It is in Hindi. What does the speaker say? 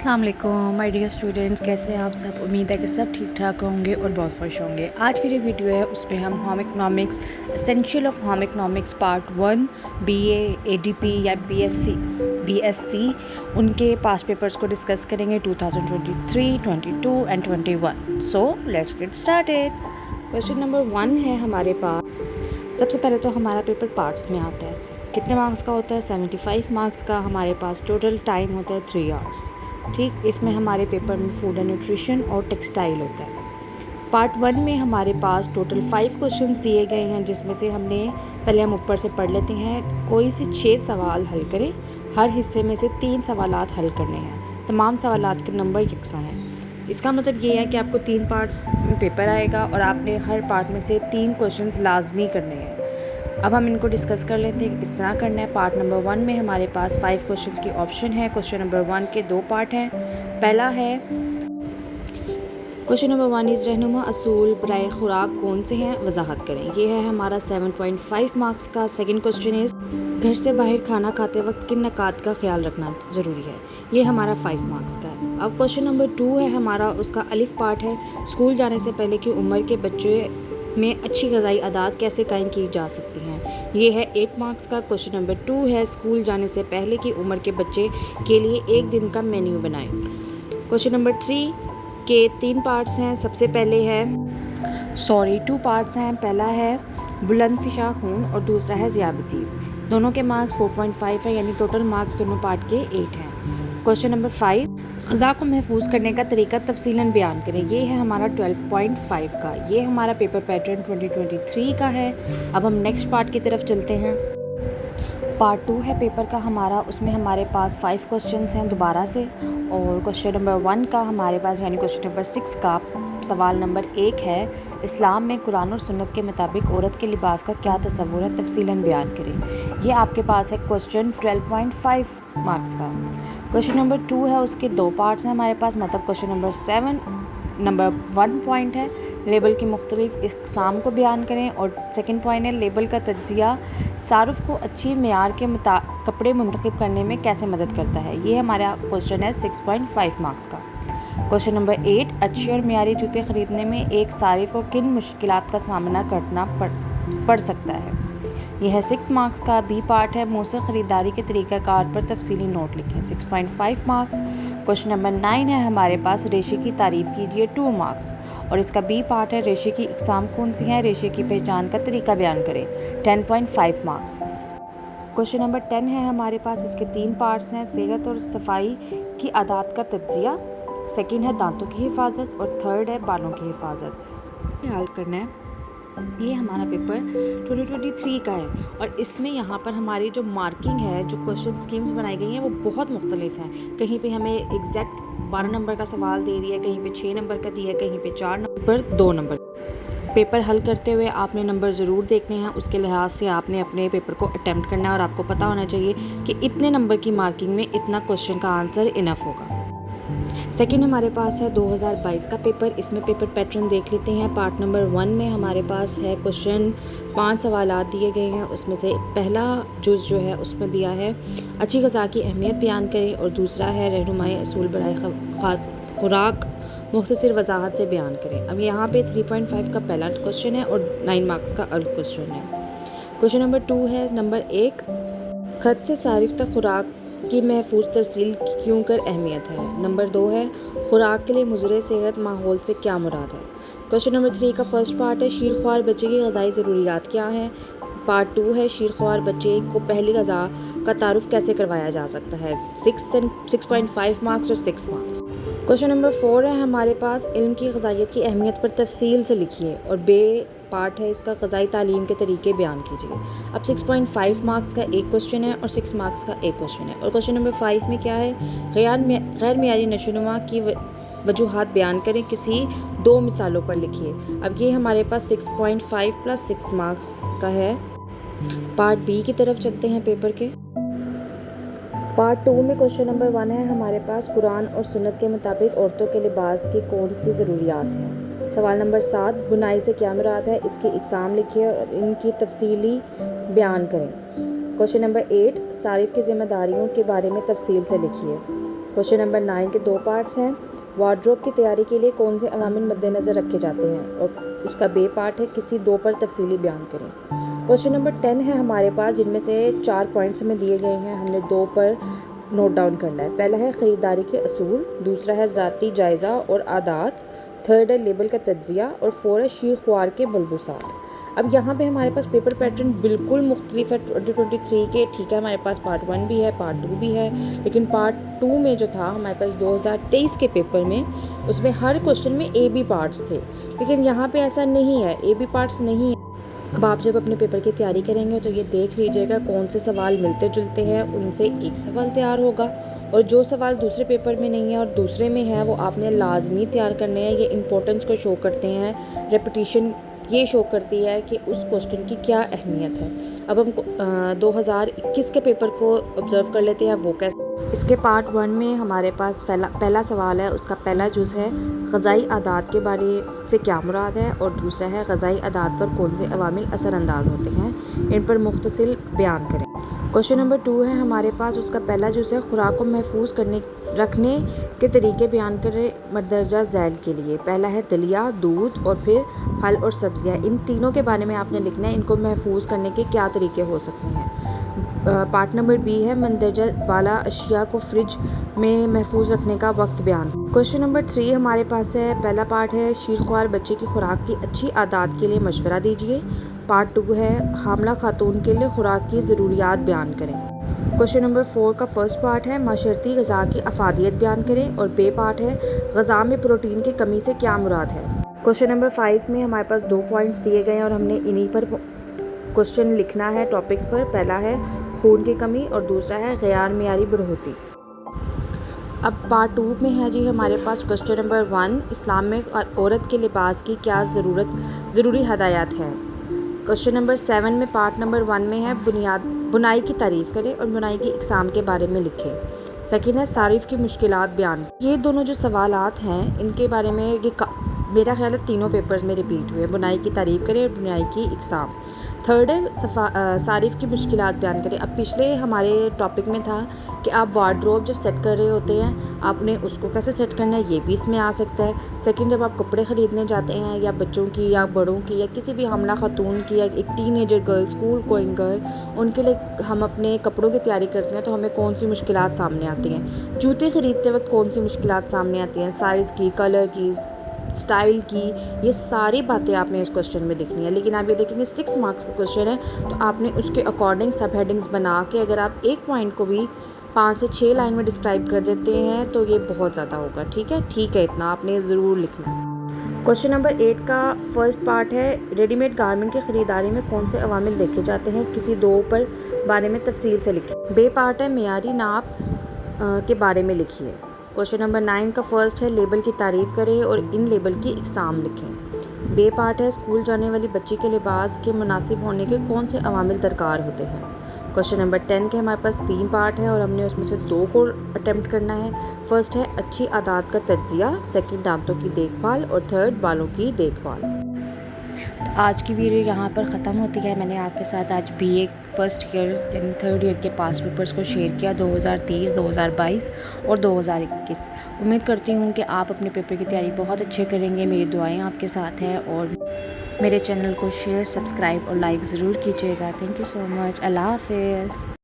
अस्सलाम वालेकुम माय डियर स्टूडेंट्स, कैसे हैं आप सब। उम्मीद है कि सब ठीक ठाक होंगे और बहुत खुश होंगे। आज की जो वीडियो है उसमें हम home economics essential of home economics part 1 BA, ADP या बीएससी उनके पास पेपर्स को डिस्कस करेंगे 2023, 22 and 21। So let's get started. Question number 1 है हमारे पास। सबसे पहले तो हमारा पेपर पार्ट्स में आता है। कितने मार्क्स का होता है? 75 मार्क्स का। हमारे पास टोटल टाइम होता है 3 आवर्स। ठीक, इसमें हमारे पेपर में फूड एंड न्यूट्रिशन और टेक्सटाइल होता है। पार्ट 1 में हमारे पास टोटल 5 क्वेश्चंस दिए गए हैं, जिसमें से पहले हम ऊपर से पढ़ लेते हैं। कोई से 6 सवाल हल करें। हर हिस्से में से 3 सवालात हल करने हैं। तमाम सवालात के नंबर यकसा हैं। इसका मतलब ये है कि आपको 3 पार्ट्स में पेपर आएगा और आपने हर पार्ट में से 3 क्वेश्चंस लाजमी करने हैं। अब हम इनको डिस्कस कर लेते हैं कि किस तरह करना है। पार्ट नंबर 1 में हमारे पास 5 क्वेश्चंस की ऑप्शन है। क्वेश्चन नंबर 1 के 2 पार्ट हैं। पहला है क्वेश्चन नंबर 1 इज़ रहनुमा असूल बराए खुराक कौन से हैं, वजाहत करें। ये है हमारा 7.5 मार्क्स का। सेकंड क्वेश्चन इज़ घर से बाहर खाना खाते वक्त किन नकात का ख्याल रखना ज़रूरी है। ये हमारा 5 मार्क्स का है। अब क्वेश्चन नंबर 2 है हमारा, उसका अलिफ पार्ट है। स्कूल जाने से पहले की उम्र के बच्चे में अच्छी ग़िज़ाई आदत कैसे कायम की जा सकती हैं। ये है 8 मार्क्स का। क्वेश्चन नंबर 2 है स्कूल जाने से पहले की उम्र के बच्चे के लिए एक दिन का मेन्यू बनाएं। क्वेश्चन नंबर 3 के 3 पार्ट्स हैं। सबसे पहले है 2 पार्ट्स हैं। पहला है बुलंद फिशा खून और दूसरा है ज़ियाबतीज़। दोनों के मार्क्स 4.5 है, यानी टोटल मार्क्स दोनों पार्ट के 8 हैं। क्वेश्चन नंबर 5 ग़िज़ा को महफूज करने का तरीका तफसीलन बयान करें। ये है हमारा 12.5 का। ये हमारा पेपर पैटर्न 2023 का है। अब हम नेक्स्ट पार्ट की तरफ चलते हैं। पार्ट 2 है पेपर का हमारा। उसमें हमारे पास 5 क्वेश्चंस हैं दोबारा से। और क्वेश्चन नंबर 1 का हमारे पास यानी क्वेश्चन नंबर 6 का सवाल नंबर 1 है, इस्लाम में कुरान और सुन्नत के मुताबिक औरत के लिबास का क्या तस्वुर है, तफसीलन बयान करें। ये आपके पास है क्वेश्चन 12.5 मार्क्स का। क्वेश्चन नंबर 2 है, उसके 2 पार्ट्स हैं हमारे पास। मतलब क्वेश्चन नंबर 7 नंबर 1 पॉइंट है लेबल की मुख्तलिफ इक़साम को बयान करें। और सेकंड पॉइंट है लेबल का तज्जिया सारुफ को अच्छी मेयार के कपड़े मुंतखब करने में कैसे मदद करता है। ये हमारा क्वेश्चन है 6.5 मार्क्स का। क्वेश्चन नंबर 8 अच्छे और मेयारी जूते ख़रीदने में एक सारिफ को किन मुश्किलात का सामना करना पड़ सकता है। यह है 6 मार्क्स का। बी पार्ट है मौसर ख़रीदारी के तरीक़ाकार पर तफसीली नोट लिखें। 6.5 मार्क्स। क्वेश्चन नंबर 9 है हमारे पास रेशे की तारीफ़ कीजिए। 2 मार्क्स। और इसका बी पार्ट है रेशे की इक़साम कौन सी हैं, रेशे की पहचान का तरीका बयान करें। 10.5 मार्क्स। क्वेश्चन नंबर 10 है हमारे पास। इसके 3 पार्ट्स हैं। सेहत और सफाई की आदत का तज्जिया। सेकंड है दांतों की हिफाजत और थर्ड है बालों की हिफाजत। ख्याल करना है। ये हमारा पेपर 2023 का है और इसमें यहाँ पर हमारी जो मार्किंग है, जो क्वेश्चन स्कीम्स बनाई गई हैं वो बहुत मुख्तलिफ हैं। कहीं पे हमें एग्जैक्ट 12 नंबर का सवाल दे दिया है, कहीं पे 6 नंबर का दिया है, कहीं पे 4 नंबर 2 नंबर। पेपर हल करते हुए आपने नंबर ज़रूर देखने हैं। उसके लिहाज से आपने अपने पेपर को अटैम्प्ट करना है और आपको पता होना चाहिए कि इतने नंबर की मार्किंग में इतना क्वेश्चन का आंसर इनफ होगा। सेकंड हमारे पास है 2022 का पेपर। इसमें पेपर पैटर्न देख लेते हैं। पार्ट नंबर 1 में हमारे पास है क्वेश्चन 5 सवालात दिए गए हैं। उसमें से पहला जुज़ जो है उसमें दिया है अच्छी ग़िज़ा की अहमियत बयान करें और दूसरा है रहनुमाई असूल बराए खुराक मुख्तसर वजाहत से बयान करें। अब यहाँ पे 3.5 का पहला क्वेश्चन है और 9 मार्क्स का अगला क्वेश्चन है। क्वेश्चन नंबर 2 है नंबर 1 खत से सारिफ तक खुराक की महफूज तरसील क्यों कर अहमियत है। नंबर 2 है खुराक के लिए मुज़र सेहत माहौल से क्या मुराद है। क्वेश्चन नंबर 3 का फर्स्ट पार्ट है शीरख्वार बच्चे की ग़िज़ाई ज़रूरियात क्या हैं। पार्ट 2 है शीरख्वार बच्चे को पहली ग़िज़ा का तारुफ कैसे करवाया जा सकता है। 6.5 मार्क्स और 6 मार्क्स। क्वेश्चन नंबर 4 है हमारे पास इल्म की ग़िज़ाइयत की अहमियत पर तफसील से लिखिए और बे पार्ट है इसका ग़िज़ाई तालीम के तरीके बयान कीजिए। अब 6.5 मार्क्स का एक क्वेश्चन है और 6 मार्क्स का एक क्वेश्चन है। और क्वेश्चन नंबर 5 में क्या है, गैर मियारी नशोनुमा की वजूहात बयान करें, किसी 2 मिसालों पर लिखिए। अब ये हमारे पास 6.5 + 6 मार्क्स का है। पार्ट बी की तरफ चलते हैं पेपर के। पार्ट 2 में क्वेश्चन नंबर 1 है हमारे पास कुरान और सुन्नत के मुताबिक औरतों के लिबास की कौन सी ज़रूरियात हैं। सवाल नंबर 7 बुनाई से क्या मुराद है, इसकी इक़साम लिखिए और इनकी तफसीली बयान करें। क्वेश्चन नंबर 8 सारिफ की ज़िम्मेदारियों के बारे में तफसील से लिखिए। क्वेश्चन नंबर 9 के 2 पार्ट्स हैं। वार्डरोब की तैयारी के लिए कौन से अवामिल मद्देनज़र रखे जाते हैं, और उसका बे पार्ट है किसी 2 पर तफसीली बयान करें। क्वेश्चन नंबर 10 है हमारे पास, जिनमें से 4 पॉइंट्स हमें दिए गए हैं, हमने 2 पर नोट डाउन करना है। पहला है ख़रीदारी के असूल, दूसरा है ज़ाती जायज़ा और आदात, थर्ड है लेबल का तज्ज़िया, और 4 है शीर ख्वार के मलबूसात। अब यहाँ पे हमारे पास पेपर पैटर्न बिल्कुल मुख्तलिफ है 2023 के। ठीक है, हमारे पास पार्ट 1 भी है, पार्ट 2 भी है, लेकिन पार्ट 2 में जो था हमारे पास 2023 के पेपर में, उसमें हर क्वेश्चन में ए बी पार्ट्स थे, लेकिन यहाँ पे ऐसा नहीं है, ए बी पार्ट्स नहीं है। अब आप जब अपने पेपर की तैयारी करेंगे तो ये देख लीजिएगा कौन से सवाल मिलते जुलते हैं, उनसे एक सवाल तैयार होगा, और जो सवाल दूसरे पेपर में नहीं है और दूसरे में है वो आपने लाजमी तैयार करने हैं। ये इंपॉर्टेंस को शो करते हैं, रेपिटेशन ये शो करती है कि उस क्वेश्चन की क्या अहमियत है। अब हम 2021 के पेपर को ऑब्ज़र्व कर लेते हैं, वो कैसे। इसके पार्ट 1 में हमारे पास पहला सवाल है, उसका पहला जुज़ है ग़ज़ाई आदात के बारे से क्या मुराद है, और दूसरा है ग़ज़ाई आदात पर कौन से अवामिल असरअंदाज होते हैं, इन पर मुख्तसिल बयान करें। क्वेश्चन नंबर 2 है हमारे पास, उसका पहला जुज़ है खुराक को महफूज रखने के तरीके बयान करें मदरजा झैल के लिए। पहला है दलिया, दूध, और फिर फल और सब्जियां। इन तीनों के बारे में आपने लिखना है, इनको महफूज करने के क्या तरीके हो सकते हैं। पार्ट नंबर बी है मंदरजा वाला अशिया को फ्रिज में महफूज रखने का वक्त बयान। क्वेश्चन नंबर 3 हमारे पास है, पहला पार्ट है शीर ख्वार बच्चे की खुराक की अच्छी आदत के लिए मशवरा दीजिए। पार्ट 2 है हामला खातून के लिए खुराक की ज़रूरियात बयान करें। क्वेश्चन नंबर 4 का फर्स्ट पार्ट है माशरती ग़ज़ा की अफादियत बयान करें, और बे पार्ट है ग़ज़ा में प्रोटीन की कमी से क्या मुराद है। क्वेश्चन नंबर 5 में हमारे पास 2 पॉइंट्स दिए गए हैं और हमने इन्हीं पर क्वेश्चन लिखना है टॉपिक्स पर। पहला है खून की कमी और दूसरा है गैर मियारी बढ़ोतरी। अब पार्ट 2 में है जी हमारे पास क्वेश्चन नंबर 1, इस्लाम में औरत के लिबास की क्या ज़रूरी हदायत है। क्वेश्चन नंबर 7 में पार्ट नंबर 1 में है बुनाई की तारीफ़ करें और बुनाई की इकसाम के बारे में लिखें। सेकंड है सारिफ़ की मुश्किलात बयान। ये दोनों जो सवालात हैं इनके बारे में ये मेरा ख्याल है तीनों पेपर्स में रिपीट हुए, बुनाई की तारीफ़ करें और बुनाई की इकसाम। थर्ड है सारिफ़ की मुश्किलात बयान करें। अब पिछले हमारे टॉपिक में था कि आप वार्डरोब जब सेट कर रहे होते हैं आपने उसको कैसे सेट करना है, ये भी इसमें आ सकता है। सेकंड, जब आप कपड़े ख़रीदने जाते हैं या बच्चों की या बड़ों की या किसी भी हमला खातून की या एक teenager girl, school going girl, उनके लिए हम अपने कपड़ों की तैयारी करते हैं तो हमें कौन सी मुश्किलात सामने आती हैं। जूते ख़रीदते वक्त कौन सी मुश्किलात सामने आती हैं, साइज़ की, कलर की, स्टाइल की, ये सारी बातें आपने इस क्वेश्चन में लिखनी है। लेकिन आप ये देखेंगे 6 मार्क्स का क्वेश्चन है तो आपने उसके अकॉर्डिंग सब हेडिंग्स बना के अगर आप एक पॉइंट को भी 5 से 6 लाइन में डिस्क्राइब कर देते हैं तो ये बहुत ज़्यादा होगा। ठीक है, इतना आपने ज़रूर लिखना है। क्वेश्चन नंबर 8 का फर्स्ट पार्ट है रेडीमेड गारमेंट की ख़रीदारी में कौन से अवामिल देखे जाते हैं, किसी 2 पर बारे में तफसील से लिखिए। बे पार्ट है मियारी नाप के बारे में लिखिए। क्वेश्चन नंबर 9 का फर्स्ट है लेबल की तारीफ़ करें और इन लेबल की इकसाम लिखें। बे पार्ट है स्कूल जाने वाली बच्ची के लिबास के मुनासिब होने के कौन से अवामिल दरकार होते हैं। क्वेश्चन नंबर 10 के हमारे पास 3 पार्ट है और हमने उसमें से 2 को अटेम्प्ट करना है। फर्स्ट है अच्छी आदत का तज्ज़िया, सेकंड दांतों की देखभाल, और थर्ड बालों की देखभाल। तो आज की वीडियो यहाँ पर ख़त्म होती है। मैंने आपके साथ आज BA फर्स्ट ईयर यानी थर्ड ईयर के पास पेपर्स को शेयर किया 2023, 2022 और 2021। उम्मीद करती हूँ कि आप अपने पेपर की तैयारी बहुत अच्छे करेंगे। मेरी दुआएं आपके साथ हैं और मेरे चैनल को शेयर, सब्सक्राइब और लाइक ज़रूर कीजिएगा। Thank you so much. अल्लाह हाफ़िज़।